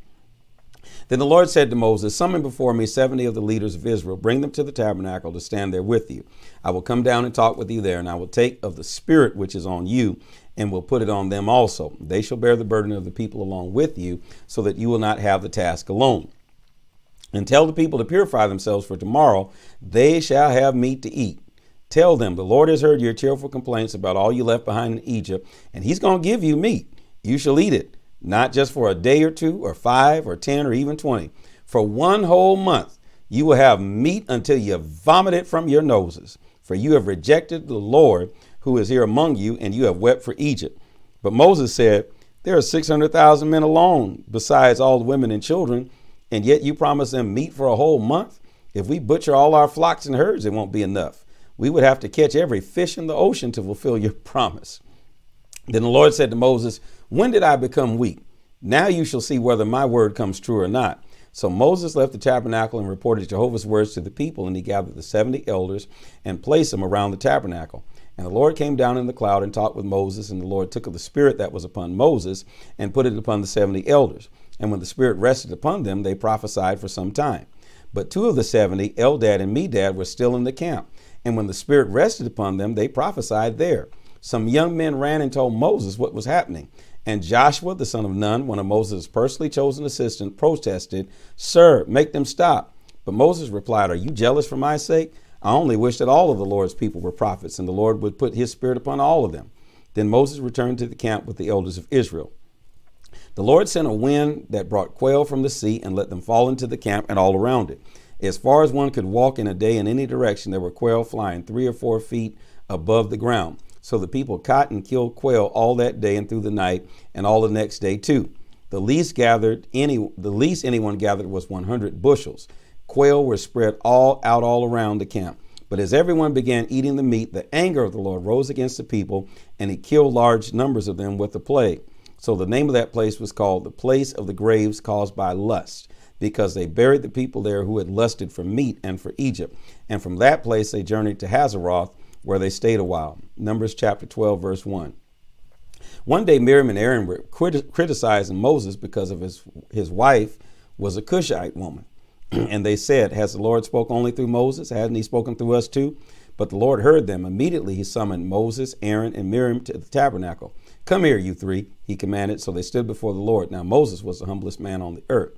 Then the Lord said to Moses, "Summon before me 70 of the leaders of Israel. Bring them to the tabernacle to stand there with you. I will come down and talk with you there, and I will take of the spirit which is on you and will put it on them also. They shall bear the burden of the people along with you, so that you will not have the task alone. And tell the people to purify themselves, for tomorrow they shall have meat to eat. Tell them, the Lord has heard your tearful complaints about all you left behind in Egypt, and he's going to give you meat. You shall eat it, not just for a day or 2 or 5 or 10 or even 20. For 1 whole month you will have meat until you vomit it from your noses. For you have rejected the Lord who is here among you, and you have wept for Egypt." But Moses said, "There are 600,000 men alone, besides all the women and children, and yet you promise them meat for a whole month? If we butcher all our flocks and herds, it won't be enough. We would have to catch every fish in the ocean to fulfill your promise." Then the Lord said to Moses, "When did I become weak? Now you shall see whether my word comes true or not." So Moses left the tabernacle and reported Jehovah's words to the people, and he gathered the 70 elders and placed them around the tabernacle. And the Lord came down in the cloud and talked with Moses, and the Lord took of the spirit that was upon Moses and put it upon the 70 elders. And when the spirit rested upon them, they prophesied for some time. But 2 of the 70, Eldad and Medad, were still in the camp. And when the spirit rested upon them, they prophesied there. Some young men ran and told Moses what was happening. And Joshua, the son of Nun, one of Moses' personally chosen assistants, protested, "Sir, make them stop." But Moses replied, "Are you jealous for my sake? I only wish that all of the Lord's people were prophets, and the Lord would put his spirit upon all of them." Then Moses returned to the camp with the elders of Israel. The Lord sent a wind that brought quail from the sea and let them fall into the camp and all around it. As far as one could walk in a day in any direction, there were quail flying 3 or 4 feet above the ground. So the people caught and killed quail all that day and through the night, and all the next day too. The least anyone gathered was 100 bushels. Quail were spread all around the camp. But as everyone began eating the meat, the anger of the Lord rose against the people, and he killed large numbers of them with the plague. So the name of that place was called the place of the graves caused by lust, because they buried the people there who had lusted for meat and for Egypt. And from that place they journeyed to Hazeroth, where they stayed a while. Numbers chapter 12, verse 1. One day Miriam and Aaron were criticizing Moses because of his wife was a Cushite woman. And they said, has the Lord spoken only through Moses? Hasn't he spoken through us too? But the Lord heard them. Immediately he summoned Moses, Aaron, and Miriam to the tabernacle. Come here, you three, he commanded. So they stood before the Lord. Now Moses was the humblest man on the earth.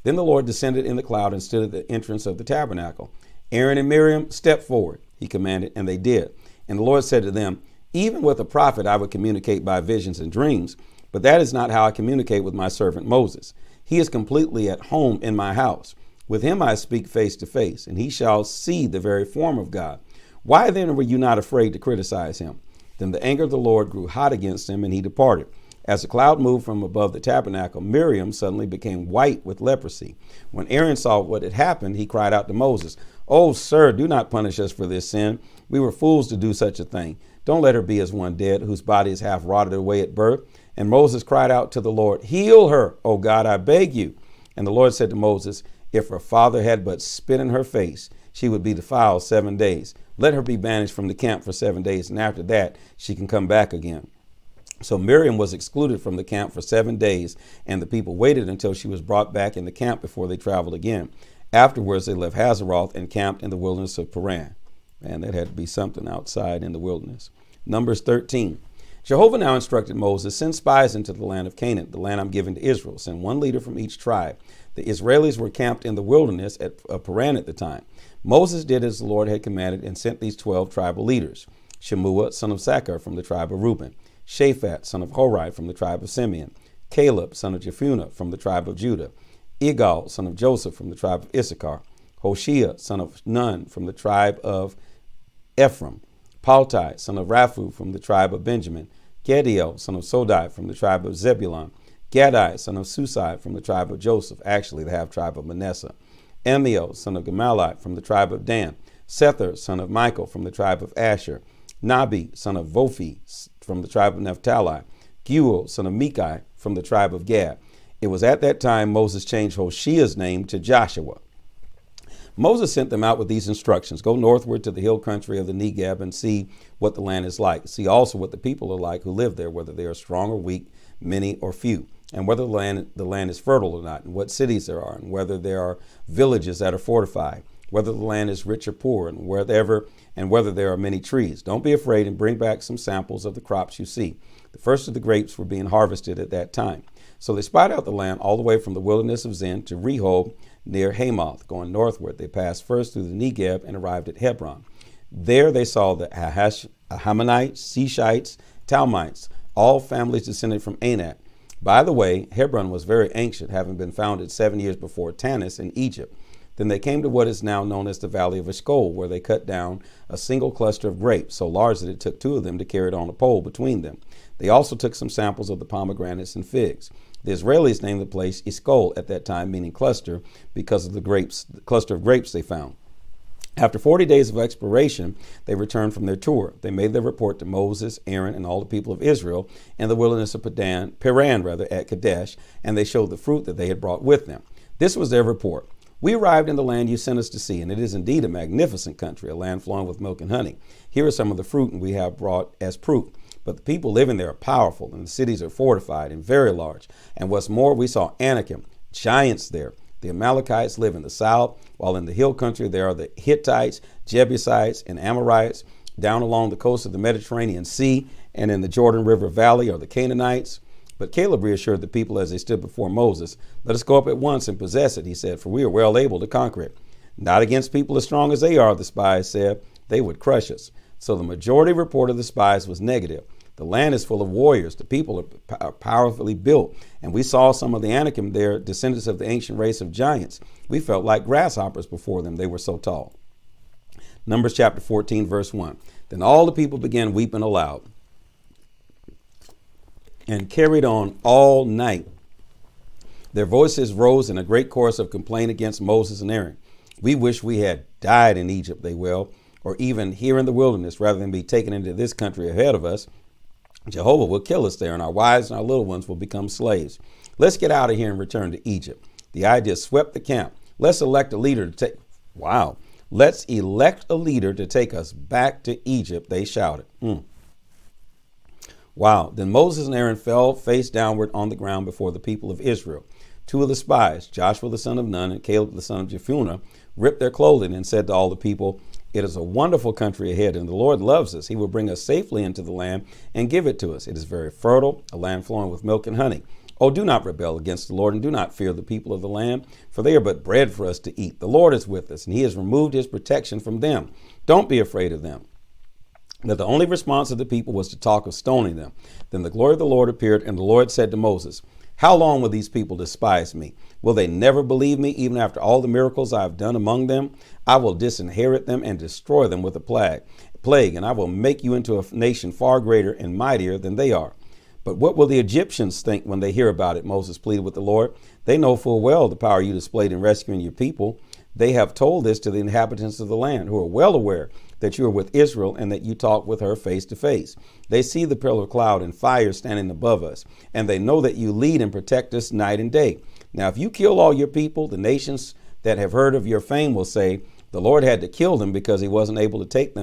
Then the Lord descended in the cloud and stood at the entrance of the tabernacle. Aaron and Miriam, step forward, he commanded, and they did. And the Lord said to them, even with a prophet I would communicate by visions and dreams, but that is not how I communicate with my servant Moses. He is completely at home in my house. With him I speak face to face, and he shall see the very form of God. Why then were you not afraid to criticize him? Then the anger of the Lord grew hot against him, and he departed. As the cloud moved from above the tabernacle, Miriam suddenly became white with leprosy. When Aaron saw what had happened, he cried out to Moses, "Oh, sir, do not punish us for this sin. We were fools to do such a thing. Don't let her be as one dead, whose body is half rotted away at birth." And Moses cried out to the Lord, "Heal her, O God, I beg you." And the Lord said to Moses, if her father had but spit in her face, she would be defiled 7 days. Let her be banished from the camp for 7 days, and after that she can come back again. So Miriam was excluded from the camp for 7 days, and the people waited until she was brought back in the camp before they traveled again. Afterwards, they left Hazeroth and camped in the wilderness of Paran. Man, that had to be something outside in the wilderness. Numbers 13. Jehovah now instructed Moses, send spies into the land of Canaan, the land I'm giving to Israel. Send one leader from each tribe. The Israelis were camped in the wilderness at Paran at the time. Moses did as the Lord had commanded and sent these 12 tribal leaders. Shemua, son of Sakkar, from the tribe of Reuben. Shaphat, son of Hori, from the tribe of Simeon. Caleb, son of Jephunneh, from the tribe of Judah. Igal, son of Joseph, from the tribe of Issachar. Hoshea, son of Nun, from the tribe of Ephraim. Paltai, son of Raphu, from the tribe of Benjamin. Gediel, son of Sodai, from the tribe of Zebulun. Gadai, son of Susai, from the tribe of Joseph, actually the half-tribe of Manasseh. Amiel, son of Gemalli, from the tribe of Dan. Sether, son of Michael, from the tribe of Asher. Nabi, son of Vophi, from the tribe of Naphtali. Geuel, son of Mikai, from the tribe of Gad. It was at that time Moses changed Hoshea's name to Joshua. Moses sent them out with these instructions. Go northward to the hill country of the Negeb and see what the land is like. See also what the people are like who live there, whether they are strong or weak, many or few, and whether the land is fertile or not, and what cities there are, and whether there are villages that are fortified, whether the land is rich or poor, and whether there are many trees. Don't be afraid, and bring back some samples of the crops you see. The first of the grapes were being harvested at that time. So they spied out the land all the way from the wilderness of Zin to Rehob near Hamath. Going northward, they passed first through the Negeb and arrived at Hebron. There they saw the Hamanites, Sishites, Talmites, all families descended from Anak. By the way, Hebron was very ancient, having been founded 7 years before Tanis in Egypt. Then they came to what is now known as the Valley of Eshcol, where they cut down a single cluster of grapes, so large that it took 2 of them to carry it on a pole between them. They also took some samples of the pomegranates and figs. The Israelis named the place Eshcol at that time, meaning cluster, because of the cluster of grapes they found. After 40 days of exploration, they returned from their tour. They made their report to Moses, Aaron, and all the people of Israel in the wilderness of Paran at Kadesh, and they showed the fruit that they had brought with them. This was their report. We arrived in the land you sent us to see, and it is indeed a magnificent country, a land flowing with milk and honey. Here are some of the fruit we have brought as proof. But the people living there are powerful, and the cities are fortified and very large. And what's more, we saw Anakim, giants there. The Amalekites live in the south, while in the hill country there are the Hittites, Jebusites, and Amorites. Down along the coast of the Mediterranean Sea and in the Jordan River Valley are the Canaanites. But Caleb reassured the people as they stood before Moses. Let us go up at once and possess it, he said, for we are well able to conquer it. Not against people as strong as they are, the spies said. They would crush us. So the majority report of the spies was negative. The land is full of warriors. The people are powerfully built. And we saw some of the Anakim there, descendants of the ancient race of giants. We felt like grasshoppers before them. They were so tall. Numbers chapter 14, verse 1. Then all the people began weeping aloud and carried on all night. Their voices rose in a great chorus of complaint against Moses and Aaron. We wish we had died in Egypt, they wailed, or even here in the wilderness, rather than be taken into this country ahead of us. Jehovah will kill us there, and our wives and our little ones will become slaves. Let's get out of here and return to Egypt. The idea swept the camp. Let's elect a leader to take. Wow. Let's elect a leader to take us back to Egypt, they shouted. Wow. Then Moses and Aaron fell face downward on the ground before the people of Israel. Two of the spies, Joshua the son of Nun and Caleb the son of Jephunneh, ripped their clothing and said to all the people, "It is a wonderful country ahead, and the Lord loves us. He will bring us safely into the land and give it to us. It is very fertile, a land flowing with milk and honey. Oh, do not rebel against the Lord, and do not fear the people of the land, for they are but bread for us to eat. The Lord is with us, and he has removed his protection from them. Don't be afraid of them." But the only response of the people was to talk of stoning them. Then the glory of the Lord appeared, and the Lord said to Moses, "How long will these people despise me? Will they never believe me, even after all the miracles I have done among them? I will disinherit them and destroy them with a plague, and I will make you into a nation far greater and mightier than they are." "But what will the Egyptians think when they hear about it?" Moses pleaded with the Lord. "They know full well the power you displayed in rescuing your people. They have told this to the inhabitants of the land, who are well aware that you are with Israel and that you talk with her face to face. They see the pillar of cloud and fire standing above us, and they know that you lead and protect us night and day. Now, if you kill all your people, the nations that have heard of your fame will say, 'The Lord had to kill them because he wasn't able to take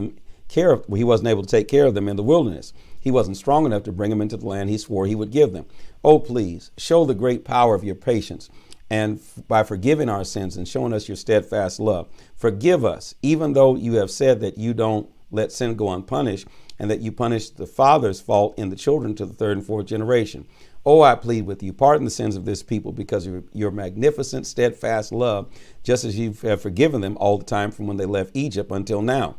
care of them in the wilderness. He wasn't strong enough to bring them into the land he swore he would give them.' Oh, please show the great power of your patience, and by forgiving our sins and showing us your steadfast love. Forgive us, even though you have said that you don't let sin go unpunished, and that you punish the father's fault in the children to the third and fourth generation. Oh, I plead with you, pardon the sins of this people because of your magnificent, steadfast love, just as you have forgiven them all the time from when they left Egypt until now."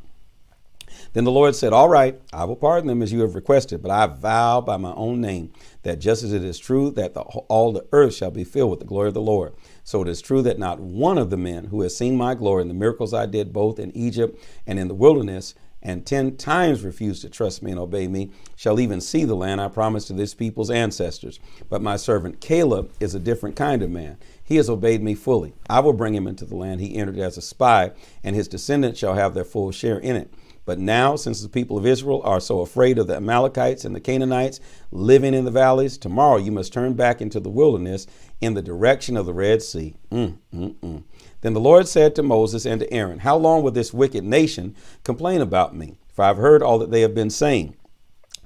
Then the Lord said, "All right, I will pardon them as you have requested, but I vow by my own name that just as it is true that all the earth shall be filled with the glory of the Lord, so it is true that not one of the men who has seen my glory and the miracles I did both in Egypt and in the wilderness, and 10 times refused to trust me and obey me, shall even see the land I promised to this people's ancestors. But my servant Caleb is a different kind of man. He has obeyed me fully. I will bring him into the land he entered as a spy, and his descendants shall have their full share in it. But now, since the people of Israel are so afraid of the Amalekites and the Canaanites living in the valleys, tomorrow you must turn back into the wilderness in the direction of the Red Sea." Then the Lord said to Moses and to Aaron, "How long will this wicked nation complain about me? For I've heard all that they have been saying.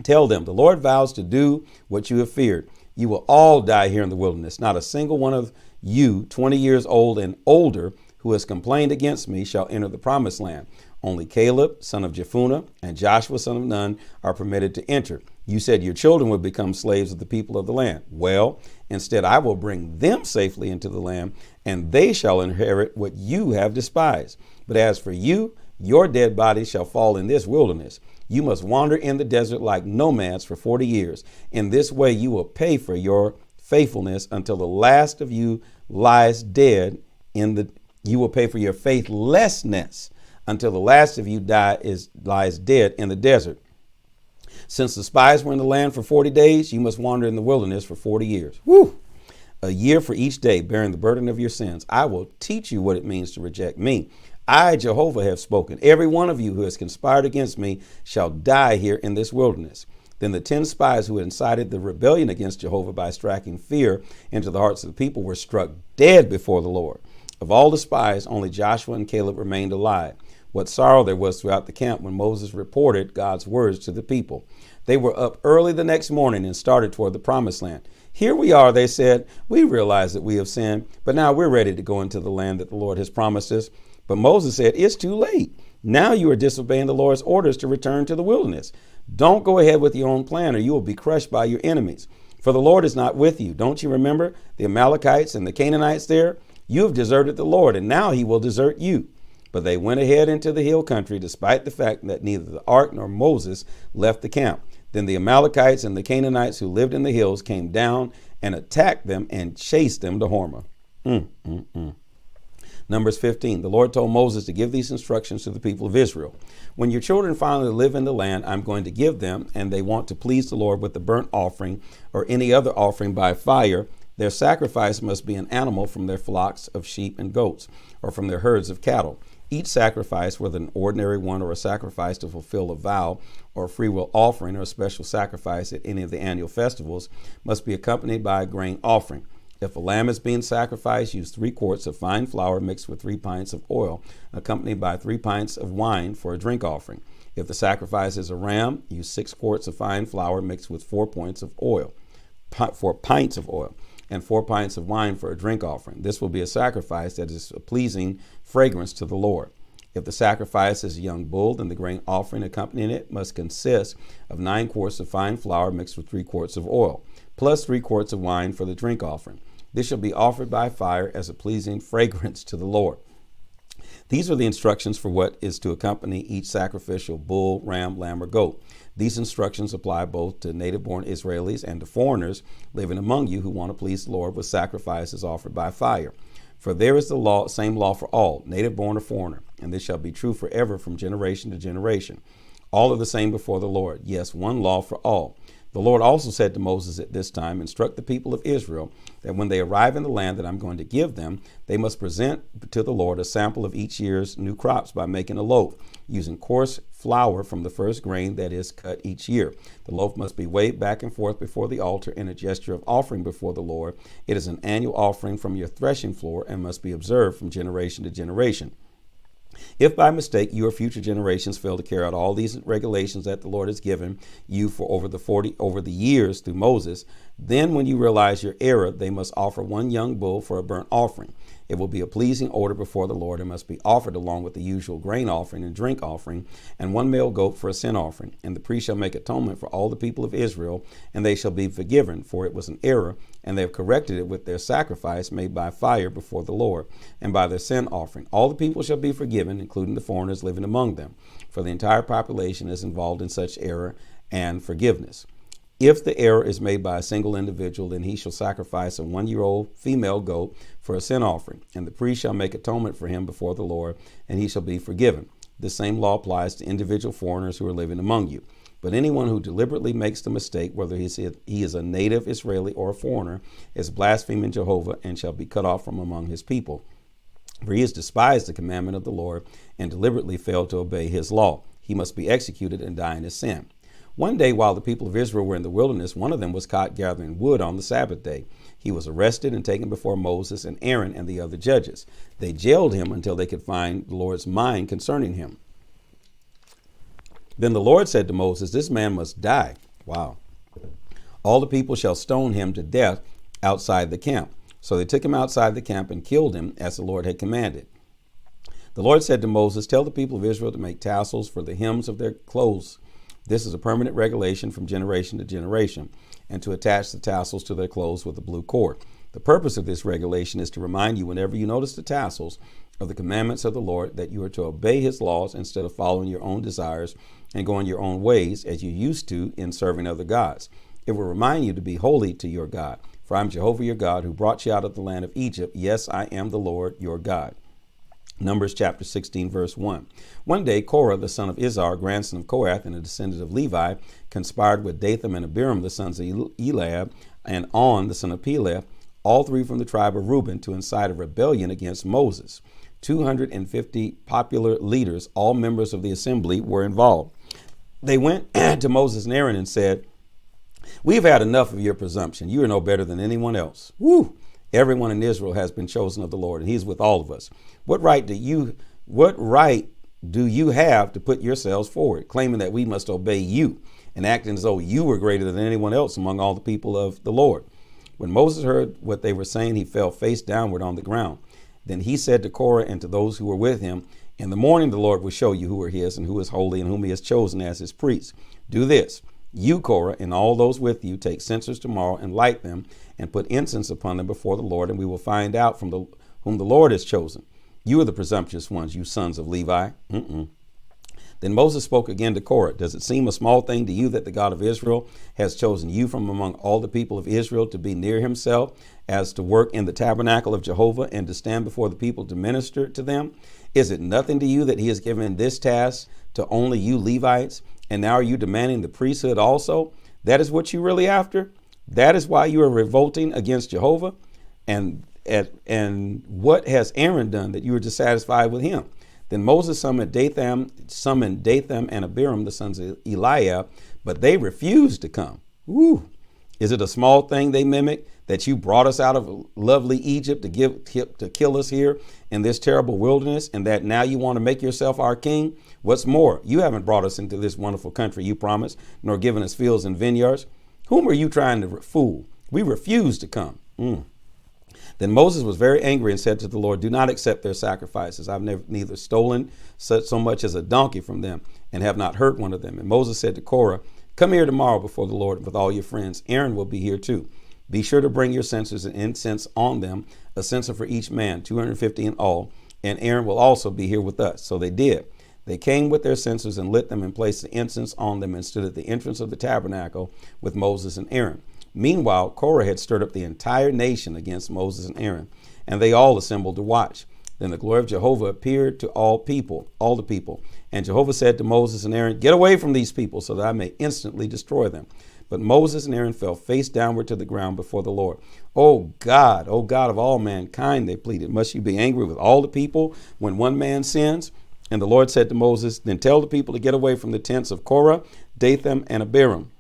Tell them, the Lord vows to do what you have feared. You will all die here in the wilderness. Not a single one of you, 20 years old and older, who has complained against me shall enter the promised land. Only Caleb, son of Jephunneh, and Joshua, son of Nun, are permitted to enter. You said your children would become slaves of the people of the land. Well, instead I will bring them safely into the land, and they shall inherit what you have despised. But as for you, your dead bodies shall fall in this wilderness. You must wander in the desert like nomads for 40 years. In this way you will pay for your faithfulness until the last of you lies dead you will pay for your faithlessness until the last of you lies dead in the desert. Since the spies were in the land for 40 days, you must wander in the wilderness for 40 years. Woo! A year for each day, bearing the burden of your sins. I will teach you what it means to reject me. I, Jehovah, have spoken. Every one of you who has conspired against me shall die here in this wilderness." Then the 10 spies who had incited the rebellion against Jehovah by striking fear into the hearts of the people were struck dead before the Lord. Of all the spies, only Joshua and Caleb remained alive. What sorrow there was throughout the camp when Moses reported God's words to the people. They were up early the next morning and started toward the promised land. "Here we are," they said. "We realize that we have sinned, but now we're ready to go into the land that the Lord has promised us." But Moses said, "It's too late. Now you are disobeying the Lord's orders to return to the wilderness. Don't go ahead with your own plan or you will be crushed by your enemies. For the Lord is not with you. Don't you remember the Amalekites and the Canaanites there? You have deserted the Lord, and now he will desert you." But they went ahead into the hill country, despite the fact that neither the ark nor Moses left the camp. Then the Amalekites and the Canaanites who lived in the hills came down and attacked them and chased them to Hormah. Numbers 15. The Lord told Moses to give these instructions to the people of Israel. When your children finally live in the land I'm going to give them, and they want to please the Lord with the burnt offering or any other offering by fire, their sacrifice must be an animal from their flocks of sheep and goats, or from their herds of cattle. Each sacrifice, whether an ordinary one or a sacrifice to fulfill a vow or a freewill offering or a special sacrifice at any of the annual festivals, must be accompanied by a grain offering. If a lamb is being sacrificed, use 3 quarts of fine flour mixed with 3 pints of oil, accompanied by 3 pints of wine for a drink offering. If the sacrifice is a ram, use 6 quarts of fine flour mixed with 4 pints of oil, and 4 pints of wine for a drink offering. This will be a sacrifice that is a pleasing fragrance to the Lord. If the sacrifice is a young bull, then the grain offering accompanying it must consist of 9 quarts of fine flour mixed with 3 quarts of oil, plus 3 quarts of wine for the drink offering. This shall be offered by fire as a pleasing fragrance to the Lord. These are the instructions for what is to accompany each sacrificial bull, ram, lamb, or goat. These instructions apply both to native-born Israelis and to foreigners living among you who want to please the Lord with sacrifices offered by fire. For there is the same law for all, native-born or foreigner, and this shall be true forever from generation to generation. All are the same before the Lord. Yes, one law for all. The Lord also said to Moses at this time, instruct the people of Israel that when they arrive in the land that I'm going to give them, they must present to the Lord a sample of each year's new crops by making a loaf, using coarse flour from the first grain that is cut each year. The loaf must be waved back and forth before the altar in a gesture of offering before the Lord. It is an annual offering from your threshing floor and must be observed from generation to generation. If by mistake you or future generations fail to carry out all these regulations that the Lord has given you for over the years through Moses, then when you realize your error, they must offer 1 young bull for a burnt offering. It will be a pleasing odor before the Lord and must be offered along with the usual grain offering and drink offering, and 1 male goat for a sin offering. And the priest shall make atonement for all the people of Israel, and they shall be forgiven, for it was an error, and they have corrected it with their sacrifice made by fire before the Lord, and by their sin offering. All the people shall be forgiven, including the foreigners living among them, for the entire population is involved in such error and forgiveness. If the error is made by a single individual, then he shall sacrifice a 1-year-old female goat for a sin offering, and the priest shall make atonement for him before the Lord, and he shall be forgiven. The same law applies to individual foreigners who are living among you. But anyone who deliberately makes the mistake, whether he is a native Israeli or a foreigner, is blaspheming Jehovah and shall be cut off from among his people. For he has despised the commandment of the Lord and deliberately failed to obey his law. He must be executed and die in his sin. One day while the people of Israel were in the wilderness, one of them was caught gathering wood on the Sabbath day. He was arrested and taken before Moses and Aaron and the other judges. They jailed him until they could find the Lord's mind concerning him. Then the Lord said to Moses, this man must die. Wow. All the people shall stone him to death outside the camp. So they took him outside the camp and killed him as the Lord had commanded. The Lord said to Moses, tell the people of Israel to make tassels for the hems of their clothes. This is a permanent regulation from generation to generation, and to attach the tassels to their clothes with a blue cord. The purpose of this regulation is to remind you whenever you notice the tassels of the commandments of the Lord that you are to obey his laws instead of following your own desires and going your own ways as you used to in serving other gods. It will remind you to be holy to your God. For I am Jehovah your God who brought you out of the land of Egypt. Yes, I am the Lord your God. Numbers chapter 16, verse 1. One day, Korah, the son of Izhar, grandson of Kohath and a descendant of Levi, conspired with Dathan and Abiram, the sons of Eliab, and On, the son of Peleth, all 3 from the tribe of Reuben, to incite a rebellion against Moses. 250 popular leaders, all members of the assembly, were involved. They went to Moses and Aaron and said, we've had enough of your presumption. You are no better than anyone else. Woo! Everyone in Israel has been chosen of the Lord, and he's with all of us. What right do you have to put yourselves forward, claiming that we must obey you and acting as though you were greater than anyone else among all the people of the Lord? When Moses heard what they were saying, he fell face downward on the ground. Then he said to Korah and to those who were with him, in the morning the Lord will show you who are his and who is holy and whom he has chosen as his priests. Do this. You, Korah, and all those with you, take censers tomorrow and light them and put incense upon them before the Lord, and we will find out from whom the Lord has chosen. You are the presumptuous ones, you sons of Levi. Then Moses spoke again to Korah. Does it seem a small thing to you that the God of Israel has chosen you from among all the people of Israel to be near himself, as to work in the tabernacle of Jehovah and to stand before the people to minister to them? Is it nothing to you that he has given this task to only you Levites? And now are you demanding the priesthood also? That is what you really after? That is why you are revolting against Jehovah? And what has Aaron done that you are dissatisfied with him? Then Moses summoned Dathan and Abiram, the sons of Eliab, but they refused to come. Woo. Is it a small thing they mimic, that you brought us out of lovely Egypt to kill us here in this terrible wilderness, and that now you want to make yourself our king? What's more, you haven't brought us into this wonderful country you promised, nor given us fields and vineyards. Whom are you trying to fool? We refuse to come. Then Moses was very angry and said to the Lord, do not accept their sacrifices. I've neither stolen so much as a donkey from them, and have not hurt one of them. And Moses said to Korah, come here tomorrow before the Lord with all your friends. Aaron will be here too. Be sure to bring your censers and incense on them, a censer for each man, 250 in all. And Aaron will also be here with us. So they did. They came with their censers and lit them and placed the incense on them and stood at the entrance of the tabernacle with Moses and Aaron. Meanwhile, Korah had stirred up the entire nation against Moses and Aaron, and they all assembled to watch. Then the glory of Jehovah appeared to all the people. And Jehovah said to Moses and Aaron, get away from these people so that I may instantly destroy them. But Moses and Aaron fell face downward to the ground before the Lord. O God of all mankind, they pleaded, must you be angry with all the people when one man sins? And the Lord said to Moses, then tell the people to get away from the tents of Korah, Dathan, and Abiram.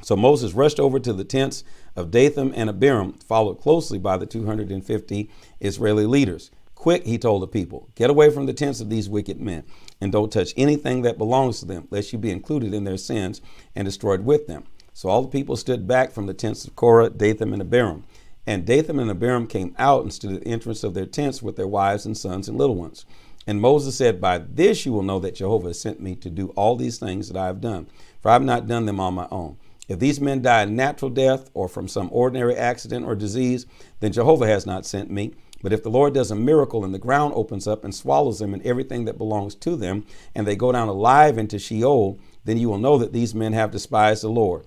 So Moses rushed over to the tents of Dathan and Abiram, followed closely by the 250 Israeli leaders. Quick, he told the people, get away from the tents of these wicked men, and don't touch anything that belongs to them, lest you be included in their sins and destroyed with them. So all the people stood back from the tents of Korah, Dathan, and Abiram. And Dathan and Abiram came out and stood at the entrance of their tents with their wives and sons and little ones. And Moses said, by this you will know that Jehovah has sent me to do all these things that I have done, for I have not done them on my own. If these men die a natural death or from some ordinary accident or disease, then Jehovah has not sent me. But if the Lord does a miracle and the ground opens up and swallows them and everything that belongs to them, and they go down alive into Sheol, then you will know that these men have despised the Lord.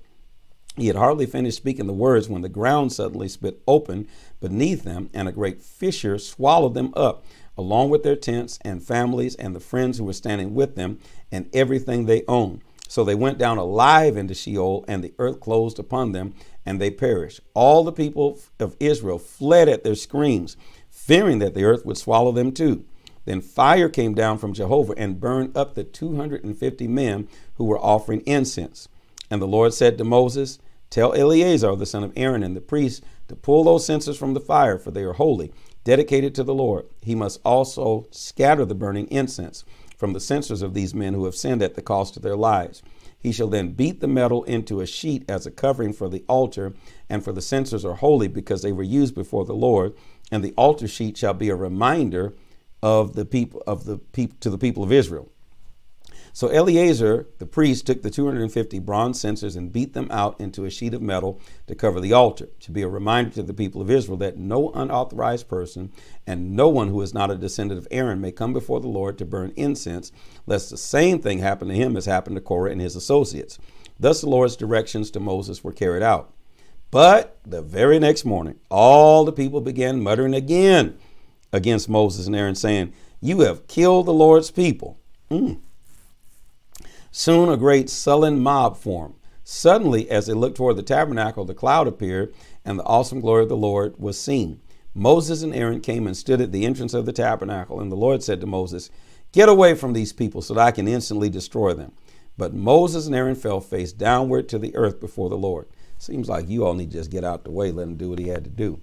He had hardly finished speaking the words when the ground suddenly split open beneath them, and a great fissure swallowed them up, along with their tents and families and the friends who were standing with them and everything they owned. So they went down alive into Sheol, and the earth closed upon them, and they perished. All the people of Israel fled at their screams, fearing that the earth would swallow them too. Then fire came down from Jehovah and burned up the 250 men who were offering incense. And the Lord said to Moses, tell Eleazar, the son of Aaron, and the priest to pull those censers from the fire, for they are holy, dedicated to the Lord. He must also scatter the burning incense from the censers of these men who have sinned at the cost of their lives. He shall then beat the metal into a sheet as a covering for the altar, and for the censers are holy because they were used before the Lord. And the altar sheet shall be a reminder of the people to the people of Israel. So Eleazar, the priest, took the 250 bronze censers and beat them out into a sheet of metal to cover the altar, to be a reminder to the people of Israel that no unauthorized person and no one who is not a descendant of Aaron may come before the Lord to burn incense, lest the same thing happen to him as happened to Korah and his associates. Thus the Lord's directions to Moses were carried out. But the very next morning, all the people began muttering again against Moses and Aaron, saying, you have killed the Lord's people. Soon a great sullen mob formed. Suddenly, as they looked toward the tabernacle, the cloud appeared, and the awesome glory of the Lord was seen. Moses and Aaron came and stood at the entrance of the tabernacle, and the Lord said to Moses, get away from these people so that I can instantly destroy them. But Moses and Aaron fell face downward to the earth before the Lord. Seems like you all need to just get out the way, let him do what he had to do.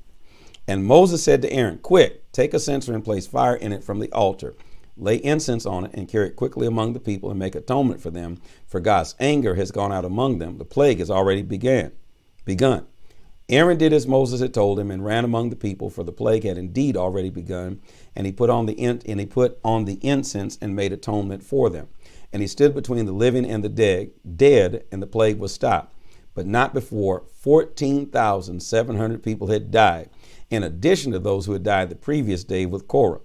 And Moses said to Aaron, quick, take a censer and place fire in it from the altar. Lay incense on it and carry it quickly among the people and make atonement for them. For God's anger has gone out among them. The plague has already begun. Aaron did as Moses had told him and ran among the people, for the plague had indeed already begun. And he put on the incense and made atonement for them. And he stood between the living and the dead, and the plague was stopped. But not before 14,700 people had died, in addition to those who had died the previous day with Korah.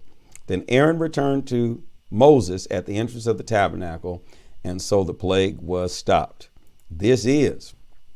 Then Aaron returned to Moses at the entrance of the tabernacle, and so the plague was stopped. This is